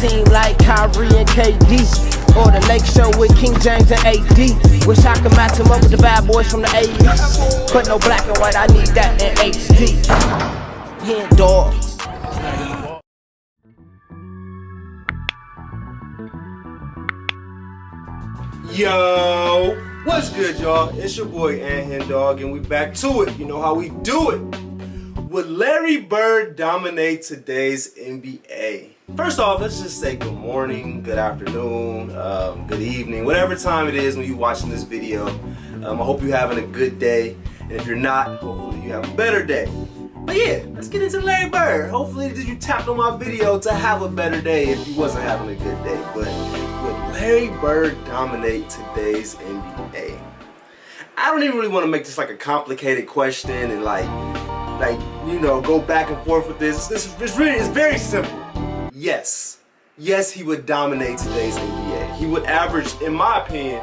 team like Kyrie and KD, or the Lake Show with King James and AD. Wish I could match him up with the bad boys from the 80s, but no black and white, I need that in HD. HenDawgz. Yo, what's good, y'all? It's your boy HenDawg, and we back to it. You know how we do it. Would Larry Bird dominate today's NBA? First off, let's just say good morning, good afternoon, good evening, whatever time it is when you're watching this video. I hope you're having a good day, and if you're not, hopefully you have a better day. But yeah, let's get into Larry Bird. Hopefully you tapped on my video to have a better day if you wasn't having a good day. But would Larry Bird dominate today's NBA? I don't even really want to make this like a complicated question and like you know, go back and forth with this. It's very simple. Yes, he would dominate today's NBA. He would average, in my opinion,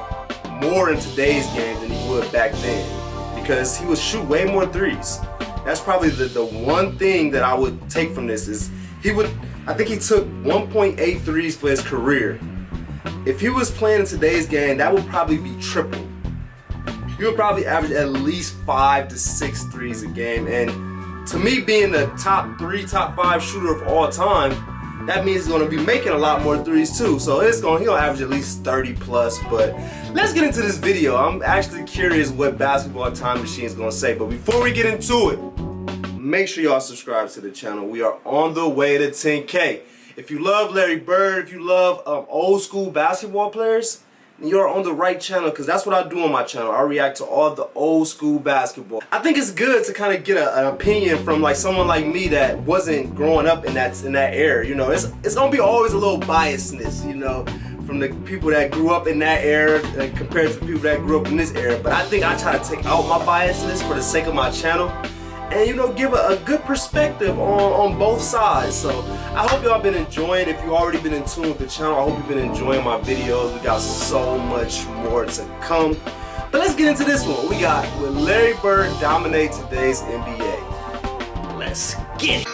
more in today's game than he would back then, because he would shoot way more threes. That's probably the one thing that I would take from this is I think he took 1.8 threes for his career. If he was playing in today's game, that would probably be triple. He would probably average at least 5 to 6 threes a game. And to me, being the top 5 shooter of all time, that means he's going to be making a lot more threes too. So he'll average at least 30 plus. But let's get into this video. I'm actually curious what Basketball Time Machine is going to say. But before we get into it, make sure y'all subscribe to the channel. We are on the way to 10K. If you love Larry Bird, if you love old school basketball players, you're on the right channel, because that's what I do on my channel. I react to all the old school basketball. I think it's good to kind of get an opinion from like someone like me that wasn't growing up in that era. You know, it's gonna be always a little biasness, you know, from the people that grew up in that era compared to the people that grew up in this era. But I think I try to take out my biasness for the sake of my channel, and you know, give a good perspective on both sides. So I hope y'all been enjoying. If you already been in tune with the channel, I hope you've been enjoying my videos. We got so much more to come. But let's get into this one. We got, will Larry Bird dominate today's NBA? Let's get it.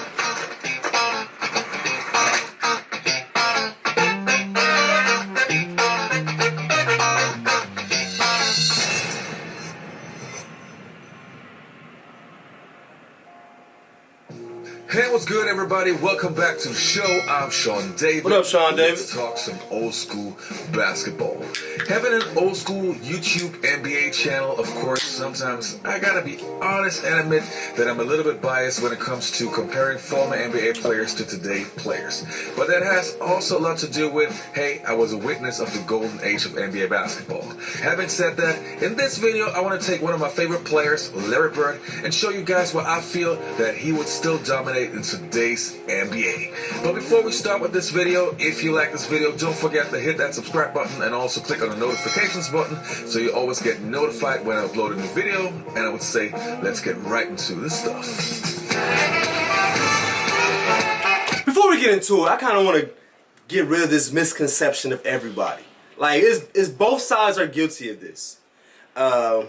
Hey, what's good, everybody? Welcome back to the show. I'm Sean David. What up, Sean David? Let's talk some old school basketball. Having an old school YouTube NBA channel, of course, sometimes I gotta be honest and admit that I'm a little bit biased when it comes to comparing former NBA players to today's players. But that has also a lot to do with, hey, I was a witness of the golden age of NBA basketball. Having said that, in this video, I want to take one of my favorite players, Larry Bird, and show you guys why I feel that he would still dominate in today's NBA. But before we start with this video, if you like this video, don't forget to hit that subscribe button and also click on the notifications button so you always get notified when I upload a new video. And I would say, let's get right into this stuff. Before we get into it, I kind of want to get rid of this misconception of everybody. Like, it's both sides are guilty of this.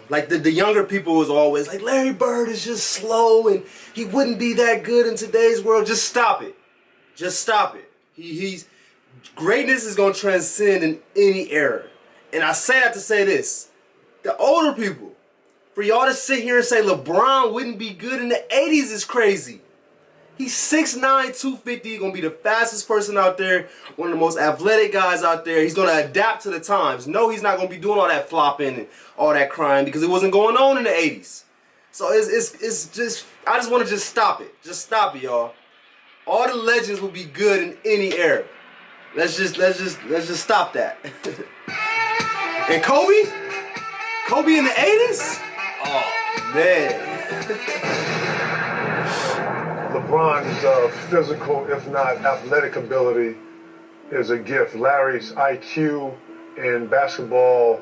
Like the younger people was always like, Larry Bird is just slow and he wouldn't be that good in today's world. Just stop it. Just stop it. He's greatness is gonna transcend in any era. And I say that to say this. The older people, for y'all to sit here and say LeBron wouldn't be good in the 80s is crazy. He's 6'9", 250, gonna be the fastest person out there, one of the most athletic guys out there. He's gonna adapt to the times. No, he's not gonna be doing all that flopping and all that crying because it wasn't going on in the 80s. So it's just, I just wanna just stop it. Just stop it, y'all. All the legends will be good in any era. Let's just stop that. And Kobe? Kobe in the 80s? Oh, man. LeBron's physical, if not athletic ability is a gift. Larry's IQ and basketball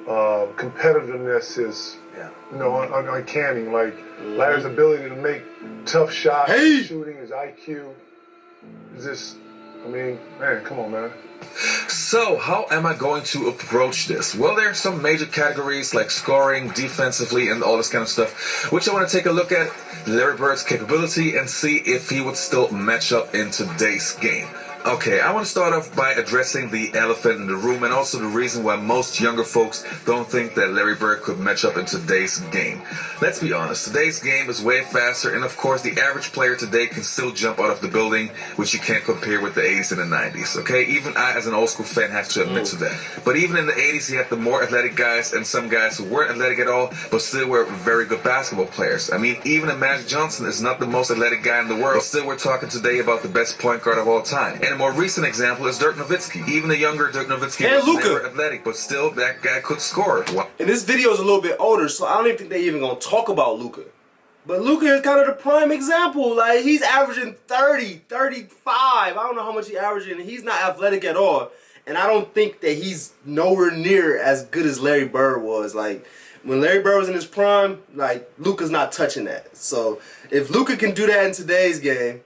competitiveness is, you know, uncanny. Like Larry's ability to make tough shots, shooting, his IQ is just, I mean, man, come on, man. So, how am I going to approach this? Well, there are some major categories like scoring, defensively, and all this kind of stuff, which I want to take a look at Larry Bird's capability and see if he would still match up in today's game. Okay, I want to start off by addressing the elephant in the room and also the reason why most younger folks don't think that Larry Bird could match up in today's game. Let's be honest, today's game is way faster, and of course the average player today can still jump out of the building, which you can't compare with the 80s and the 90s, okay? Even I, as an old school fan, have to admit to that. But even in the 80s, you had the more athletic guys and some guys who weren't athletic at all, but still were very good basketball players. I mean, even a Magic Johnson is not the most athletic guy in the world, but still we're talking today about the best point guard of all time. And a more recent example is Dirk Nowitzki. Even the younger Dirk Nowitzki and was Luka. never athletic, but still that guy could score. And this video is a little bit older, so I don't even think they even gonna talk about Luka. But Luka is kind of the prime example. Like, he's averaging 30, 35. I don't know how much he's averaging, and he's not athletic at all. And I don't think that he's nowhere near as good as Larry Bird was. Like, when Larry Bird was in his prime, like, Luka's not touching that. So if Luka can do that in today's game,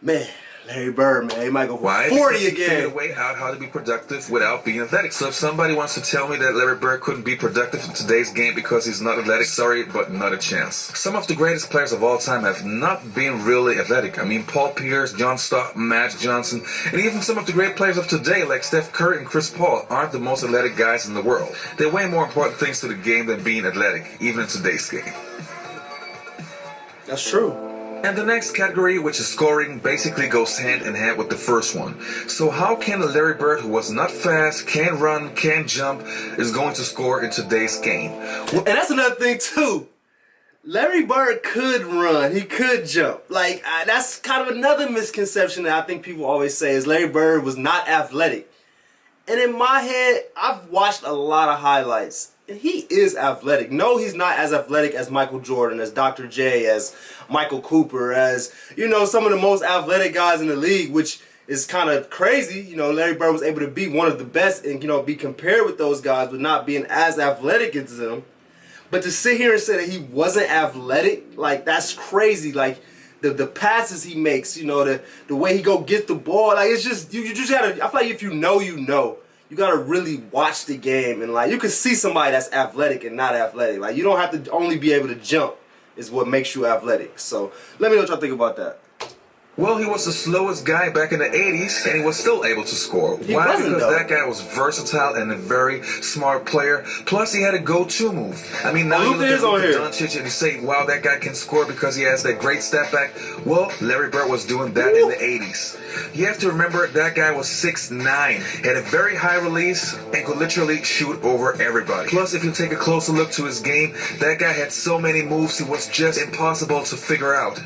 man, Larry Bird, man, he might go for 40 because he again. figured a way out how to be productive without being athletic. So if somebody wants to tell me that Larry Bird couldn't be productive in today's game because he's not athletic, sorry, but not a chance. Some of the greatest players of all time have not been really athletic. I mean, Paul Pierce, John Stockton, Magic Johnson, and even some of the great players of today like Steph Curry and Chris Paul aren't the most athletic guys in the world. There are way more important things to the game than being athletic, even in today's game. That's true. And the next category, which is scoring, basically goes hand in hand with the first one. So how can Larry Bird, who was not fast, can't run, can't jump, is going to score in today's game? And that's another thing too. Larry Bird could run, he could jump. Like, that's kind of another misconception that I think people always say is Larry Bird was not athletic. And in my head, I've watched a lot of highlights. And he is athletic. No, he's not as athletic as Michael Jordan, as Dr. J, as Michael Cooper, as, you know, some of the most athletic guys in the league, which is kind of crazy. You know, Larry Bird was able to be one of the best and, you know, be compared with those guys, but not being as athletic as them. But to sit here and say that he wasn't athletic, like, that's crazy. Like, the passes he makes, you know, the way he go get the ball, like, it's just, you just gotta, I feel like if you know, you know. You gotta really watch the game, and like, you can see somebody that's athletic and not athletic. Like, you don't have to only be able to jump is what makes you athletic. So let me know what y'all think about that. Well, he was the slowest guy back in the 80s, and he was still able to score. Why? Because that guy was versatile and a very smart player. Plus, he had a go-to move. I mean, now you look at Luka Doncic and you say, wow, that guy can score because he has that great step back. Well, Larry Bird was doing that in the 80s. You have to remember, that guy was 6'9", had a very high release, and could literally shoot over everybody. Plus, if you take a closer look to his game, that guy had so many moves, it was just impossible to figure out.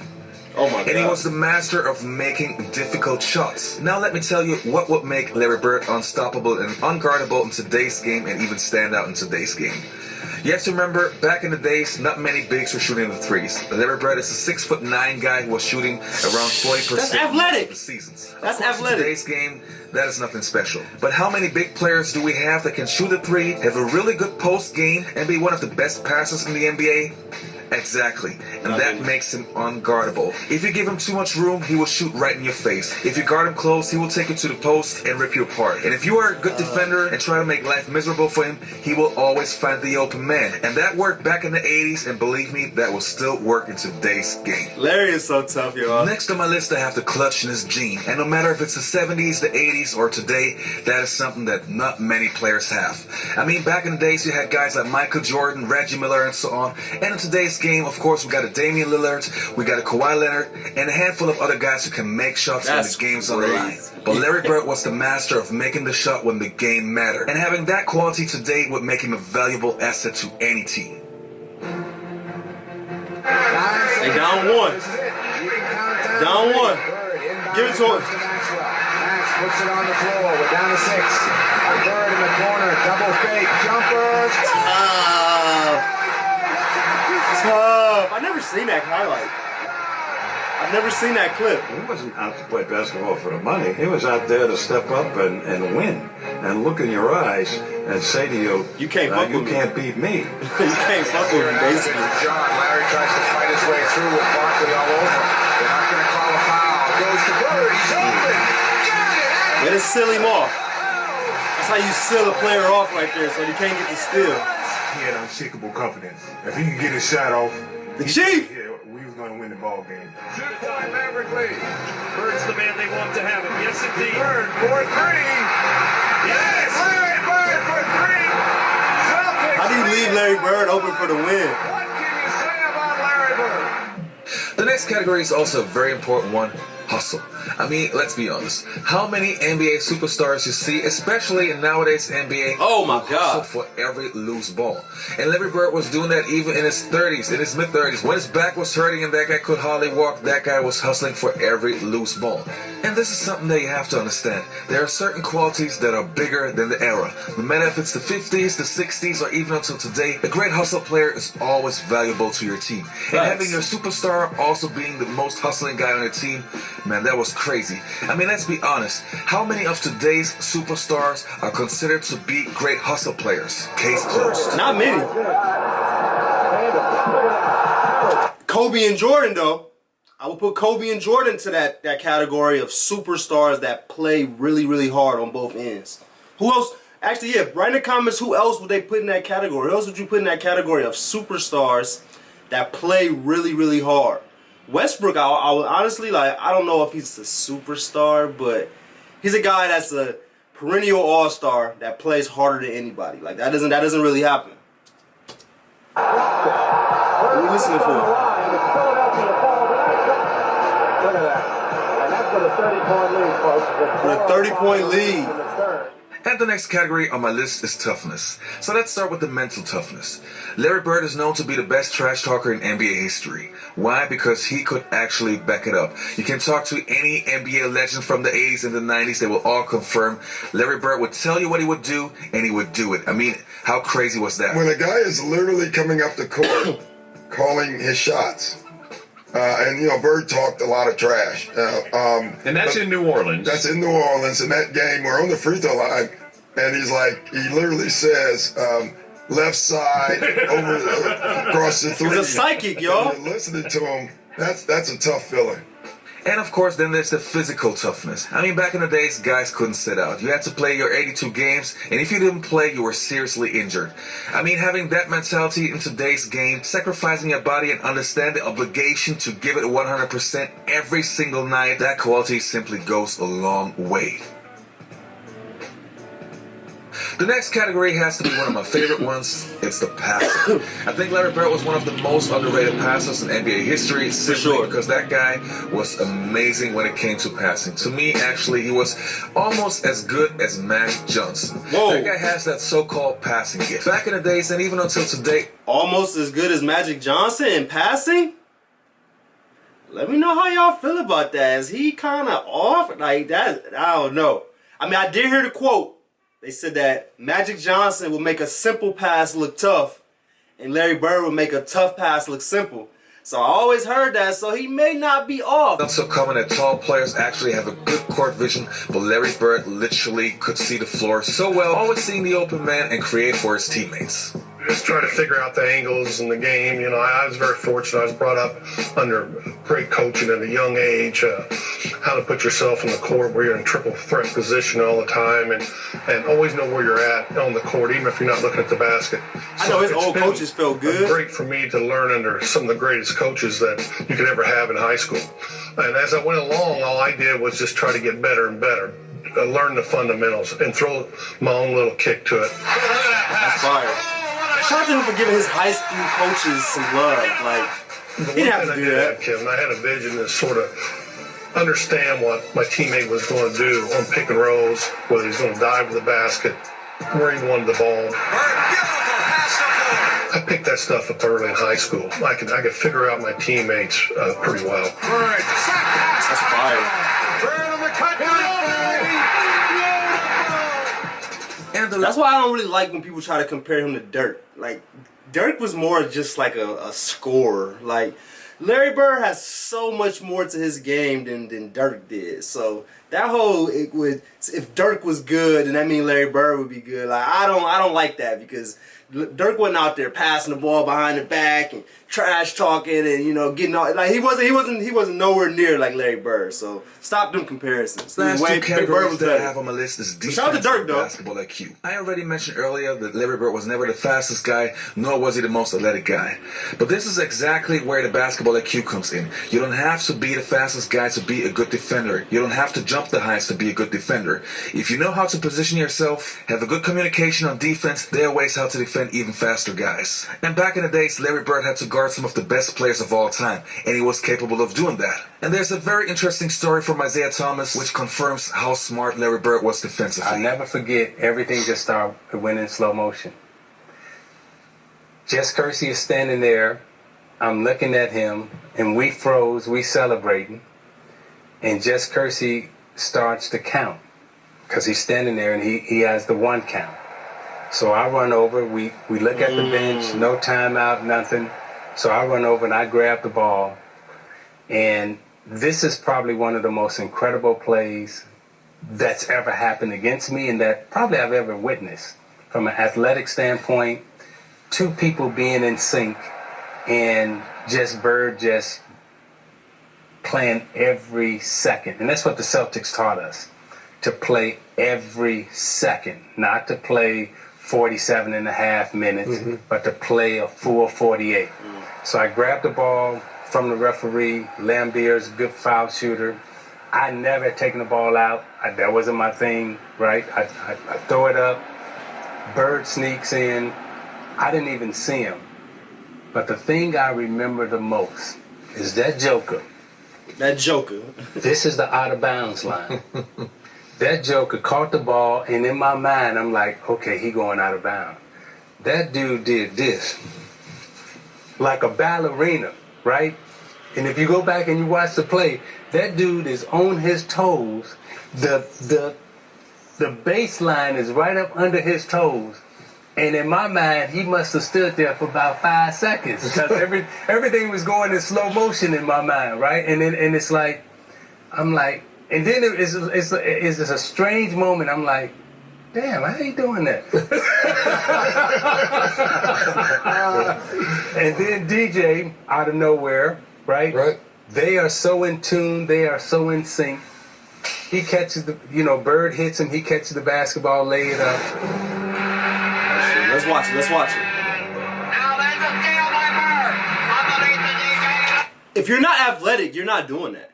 Oh my God. And he was the master of making difficult shots. Now let me tell you what would make Larry Bird unstoppable and unguardable in today's game and even stand out in today's game. You have to remember, back in the days, not many bigs were shooting the threes. Larry Bird is a 6'9" guy who was shooting around 40% That's athletic. of the seasons. That's of course, athletic. In today's game, that is nothing special. But how many big players do we have that can shoot a three, have a really good post game, and be one of the best passers in the NBA? Exactly, and that makes him unguardable. If you give him too much room, he will shoot right in your face. If you guard him close, he will take you to the post and rip you apart. And if you are a good defender and try to make life miserable for him, he will always find the open man. And that worked back in the 80s, and believe me, that will still work in today's game. Larry is so tough, y'all. Next on my list, I have the clutch in his gene. And no matter if it's the 70s, the 80s, or today, that is something that not many players have. I mean, back in the days, you had guys like Michael Jordan, Reggie Miller, and so on. And in today's game, of course, we got a Damian Lillard, we got a Kawhi Leonard, and a handful of other guys who can make shots when the game's on the line. But Larry Bird was the master of making the shot when the game mattered. And having that quality today would make him a valuable asset to any team. They down one. Down one. Give it to him. Max puts it on the floor. We're down to 6. Bird in the corner. Double fake. Jumper. Tough. I've never seen that highlight. I've never seen that clip. He wasn't out to play basketball for the money. He was out there to step up and win and look in your eyes and say to you, you can't fuck with me. You can't beat me. You can't fuck with me, basically. John, Larry tries to fight his way through with Barkley all over. They're not going to call a foul. Goes to Bird. He's open. Got it. Way to seal him off. That's how you seal a player off right there, so he can't get the steal. He had unshakable confidence. If he could get his shot off, the Chief! Yeah, we was going to win the ball game. Shoot time, Maverick lead. Bird's the man they want. love to have it. Yes, indeed. Bird for three. Yes! Larry Bird for three. Celtics. How do you leave Larry Bird open for the win? What can you say about Larry Bird? The next category is also a very important one, hustle. I mean, let's be honest. How many NBA superstars you see, especially in nowadays NBA, Oh my hustle God. for every loose ball. And Larry Bird was doing that even in his 30s, in his mid-30s. When his back was hurting and that guy could hardly walk, that guy was hustling for every loose ball. And this is something that you have to understand. There are certain qualities that are bigger than the era. No matter if it's the 50s, the 60s, or even until today, a great hustle player is always valuable to your team. And having your superstar also being the most hustling guy on your team, man, that was crazy. I mean, let's be honest. How many of today's superstars are considered to be great hustle players? Case closed. Not many. Kobe and Jordan, though. I would put Kobe and Jordan to that category of superstars that play really, really hard on both ends. Who else? Actually, yeah, write in the comments who else would they put in that category. Who else would you put in that category of superstars that play really, really hard? Westbrook, I would honestly, like, I don't know if he's a superstar, but he's a guy that's a perennial all-star that plays harder than anybody. Like, that doesn't really happen. What are we listening for? Look at that. And that's for the 30-point lead, folks. For the 30-point lead. And the next category on my list is toughness. So let's start with the mental toughness. Larry Bird is known to be the best trash talker in NBA history. Why? Because he could actually back it up. You can talk to any NBA legend from the 80s and the 90s, they will all confirm Larry Bird would tell you what he would do, and he would do it. I mean, how crazy was that? When a guy is literally coming up the court, calling his shots, and you know, Bird talked a lot of trash. And that's in New Orleans. That's in New Orleans. In that game, we're on the free throw line, and he literally says, left side over across the three. He's a psychic, y'all. And you're listening to him. That's a tough feeling. And of course, then there's the physical toughness. I mean, back in the days, guys couldn't sit out. You had to play your 82 games, and if you didn't play, you were seriously injured. I mean, having that mentality in today's game, sacrificing your body and understand the obligation to give it 100% every single night, that quality simply goes a long way. The next category has to be one of my favorite ones. It's the passer. I think Larry Bird was one of the most underrated passers in NBA history, simply because that guy was amazing when it came to passing. To me, actually, he was almost as good as Magic Johnson. Whoa. That guy has that so-called passing gift. Back in the days, and even until today, Almost as good as Magic Johnson in passing? Let me know how y'all feel about that. Is he kind of off? Like that? I don't know. I mean, I did hear the quote. They said that Magic Johnson would make a simple pass look tough, and Larry Bird would make a tough pass look simple. So I always heard that, so he may not be off. Not so common that tall players actually have a good court vision, but Larry Bird literally could see the floor so well, always seeing the open man and create for his teammates. Just try to figure out the angles in the game. You know, I was very fortunate. I was brought up under great coaching at a young age, how to put yourself in the court where you're in triple threat position all the time and always know where you're at on the court, even if you're not looking at the basket. I know his old coaches felt good. Great for me to learn under some of the greatest coaches that you could ever have in high school. And as I went along, all I did was just try to get better and better. Learn the fundamentals and throw my own little kick to it. That's fire. Shout out to him for giving his high school coaches some love. Like, he didn't have to do that. Kevin, I had a vision to sort of understand what my teammate was going to do on pick and rolls, whether he's going to dive to the basket, where he wanted the ball. I picked that stuff up early in high school. I could figure out my teammates pretty well. That's fire. That's why I don't really like when people try to compare him to Dirk. Like, Dirk was more just like a scorer. Like, Larry Bird has so much more to his game than Dirk did. So that whole if Dirk was good, then that means Larry Bird would be good. Like I don't like that because Dirk wasn't out there passing the ball behind the back and trash talking and getting all like he wasn't nowhere near like Larry Bird. So stop them comparisons. Last two categories that I have better. on my list is defense Shout out to Dirk, and though. basketball IQ. I already mentioned earlier that Larry Bird was never the fastest guy, nor was he the most athletic guy. But this is exactly where the basketball IQ comes in. You don't have to be the fastest guy to be a good defender. You don't have to jump the highest to be a good defender. If you know how to position yourself, have a good communication on defense, there are ways how to defend even faster guys. And back in the days, Larry Bird had to guard some of the best players of all time, and he was capable of doing that. And there's a very interesting story from Isaiah Thomas which confirms how smart Larry Bird was defensively. I'll never forget, everything just started went in slow motion. Jess Kersey is standing there, I'm looking at him, and we froze, we celebrating, and Jess Kersey starts to count, because he's standing there and he has the 1 count. So I run over, we look at the bench, no timeout, nothing. So I run over and I grab the ball, and this is probably one of the most incredible plays that's ever happened against me and that probably I've ever witnessed. From an athletic standpoint, 2 people being in sync and Bird just playing every second. And that's what the Celtics taught us, to play every second, not to play 47 and a half minutes, but to play a full 48. So I grabbed the ball from the referee. Lambier's a good foul shooter. I never had taken the ball out. That wasn't my thing, right? I throw it up. Bird sneaks in. I didn't even see him. But the thing I remember the most is that Joker. That Joker. This is the out of bounds line. That Joker caught the ball, and in my mind, I'm like, okay, he going out of bounds. That dude did this. Like a ballerina, right? And if you go back and you watch the play, that dude is on his toes. The baseline is right up under his toes. And in my mind, he must have stood there for about 5 seconds because everything was going in slow motion in my mind, right? And it's like, I'm like, and then it's a strange moment. I'm like, damn, how you doing that? And then DJ, out of nowhere, right? Right. They are so in tune. They are so in sync. He catches Bird hits him. He catches the basketball, lay it up. Let's watch it. Let's watch it. Now there's a steal by Bird. Underneath the DJ. If you're not athletic, you're not doing that.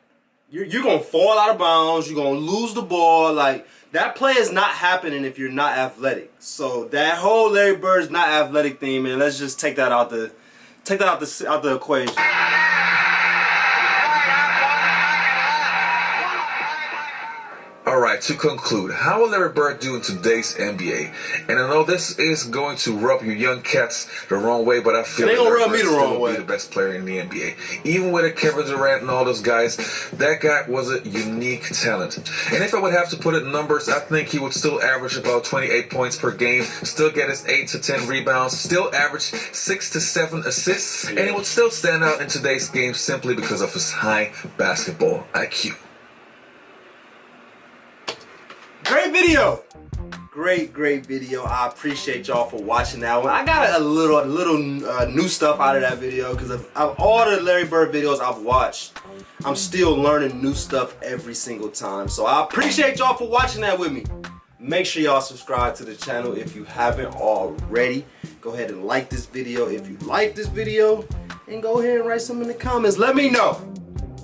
You're gonna fall out of bounds. You're gonna lose the ball. Like that play is not happening if you're not athletic. So that whole Larry Bird's not athletic thing, man. Let's just take that out the equation. Alright, to conclude, how will Larry Bird do in today's NBA? And I know this is going to rub you young cats the wrong way, but I feel they that gonna Larry rub me Bird the still wrong will way. be the best player in the NBA. Even with a Kevin Durant and all those guys, that guy was a unique talent. And if I would have to put it in numbers, I think he would still average about 28 points per game, still get his 8 to 10 rebounds, still average 6 to 7 assists, and he would still stand out in today's game simply because of his high basketball IQ. Great video. Great video. I appreciate y'all for watching that one. I got a little new stuff out of that video because of all the Larry Bird videos I've watched. I'm still learning new stuff every single time. So I appreciate y'all for watching that with me. Make sure y'all subscribe to the channel if you haven't already. Go ahead and like this video if you like this video. And go ahead and write some in the comments. Let me know,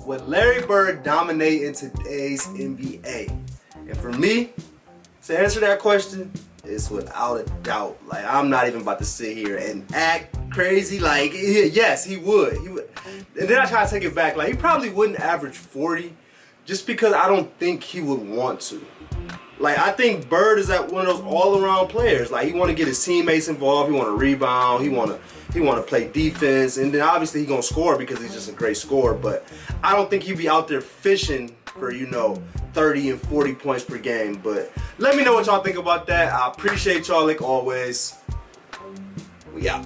would Larry Bird dominate in today's NBA? And for me, to answer that question, it's without a doubt. Like, I'm not even about to sit here and act crazy. Like, yes, he would. And then I try to take it back. Like, he probably wouldn't average 40 just because I don't think he would want to. Like, I think Bird is one of those all-around players. Like, he want to get his teammates involved. He want to rebound. He want to play defense. And then obviously he going to score because he's just a great scorer. But I don't think he'd be out there fishing for, 30 and 40 points per game. But let me know what y'all think about that. I appreciate y'all like always. We out.